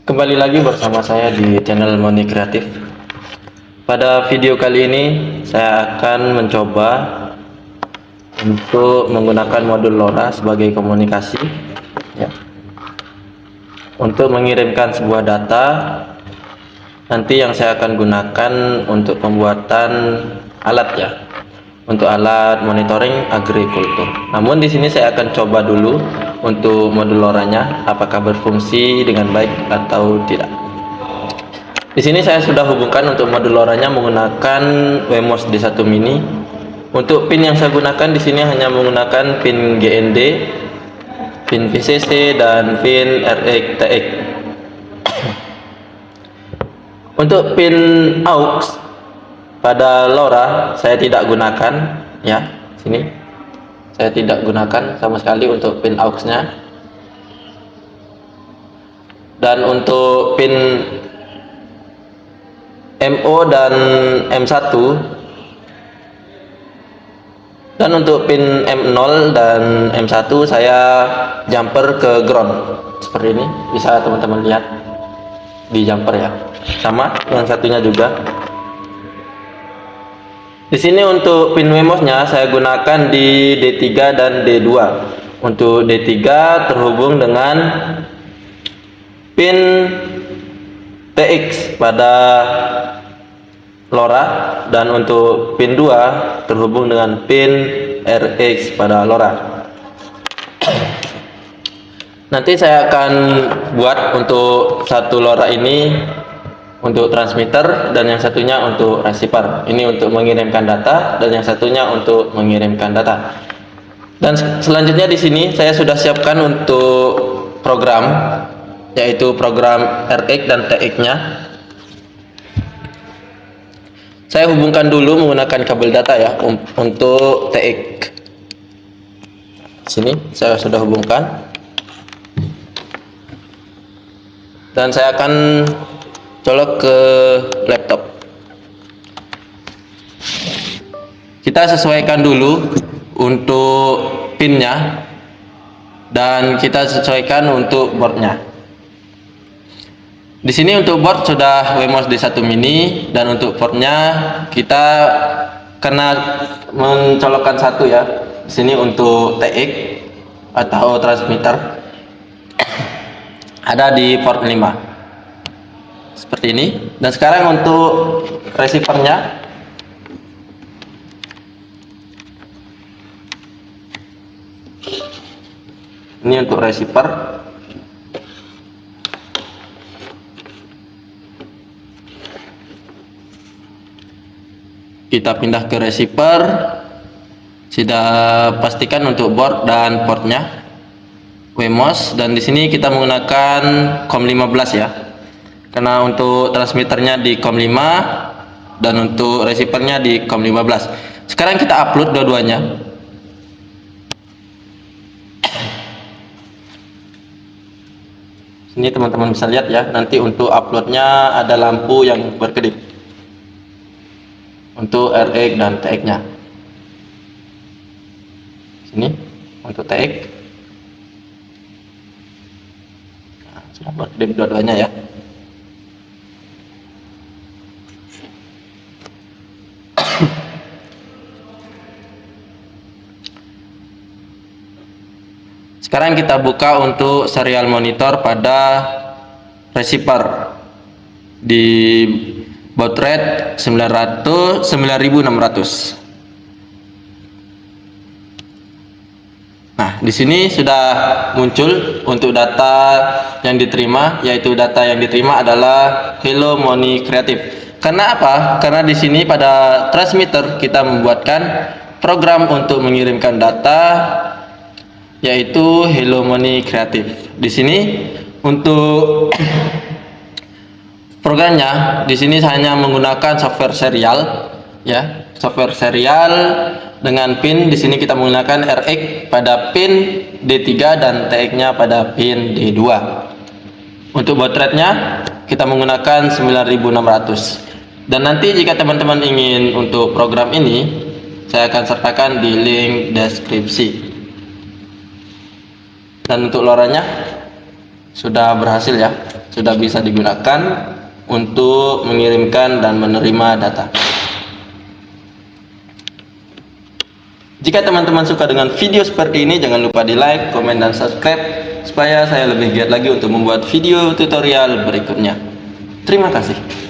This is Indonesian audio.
Kembali lagi bersama saya di channel Moni Kreatif. Pada video kali ini saya akan mencoba untuk menggunakan modul LoRa sebagai komunikasi ya, untuk mengirimkan sebuah data nanti yang saya akan gunakan untuk pembuatan alat ya, untuk alat monitoring agrikultur. Namun di sini saya akan coba dulu untuk modul LoRa-nya apakah berfungsi dengan baik atau tidak. Di sini saya sudah hubungkan untuk modul LoRa-nya menggunakan Wemos D1 Mini. Untuk pin yang saya gunakan di sini hanya menggunakan pin GND, pin VCC dan pin RX TX. Untuk pin AUX pada LoRa saya tidak gunakan ya. Sini saya tidak gunakan sama sekali untuk pin AUX-nya. Dan untuk pin MO dan M1 dan untuk pin M0 dan M1 saya jumper ke ground seperti ini, bisa teman-teman lihat di jumper ya, sama yang satunya juga. Di sini untuk pin Wemos-nya saya gunakan di D3 dan D2. Untuk D3 terhubung dengan pin TX pada LoRa, dan untuk pin 2 terhubung dengan pin RX pada LoRa. Nanti saya akan buat untuk satu LoRa ini untuk transmitter dan yang satunya untuk receiver. Ini untuk mengirimkan data dan yang satunya untuk mengirimkan data. Dan selanjutnya di sini saya sudah siapkan untuk program, yaitu program RX dan TX-nya. Saya hubungkan dulu menggunakan kabel data ya untuk TX. Sini saya sudah hubungkan. Dan saya akan colok ke laptop. Kita sesuaikan dulu untuk pinnya dan kita sesuaikan untuk boardnya. Di sini untuk board sudah Wemos D1 Mini, dan untuk portnya kita karena mencolokkan satu ya. Di sini untuk TX atau transmitter ada di port 5 seperti ini. Dan sekarang untuk receivernya, ini untuk receiver. Kita pindah ke receiver. Sudah pastikan untuk board dan portnya Wemos, dan di sini kita menggunakan COM15 ya. Karena untuk transmitternya di COM5 dan untuk receivernya di COM15. Sekarang kita upload dua-duanya. Sini teman-teman bisa lihat ya, nanti untuk uploadnya ada lampu yang berkedip untuk RX dan TX-nya. Sini untuk TX. Nah, sudah berkedip dua-duanya ya. Sekarang kita buka untuk serial monitor pada receiver di baud rate 9600. Nah, di sini sudah muncul untuk data yang diterima, yaitu data yang diterima adalah Hello Moni Kreatif. Karena apa? Karena di sini pada transmitter kita membuatkan program untuk mengirimkan data, yaitu Hello Moni Kreatif. Di sini untuk programnya di sini hanya menggunakan software serial ya, software serial dengan pin. Di sini kita menggunakan RX pada pin D3 dan TX-nya pada pin D2. Untuk baud rate-nya kita menggunakan 9600. Dan nanti jika teman-teman ingin untuk program ini, saya akan sertakan di link deskripsi. Dan untuk LoRa-nya sudah berhasil ya, sudah bisa digunakan untuk mengirimkan dan menerima data. Jika teman-teman suka dengan video seperti ini, jangan lupa di like, komen, dan subscribe supaya saya lebih giat lagi untuk membuat video tutorial berikutnya. Terima kasih.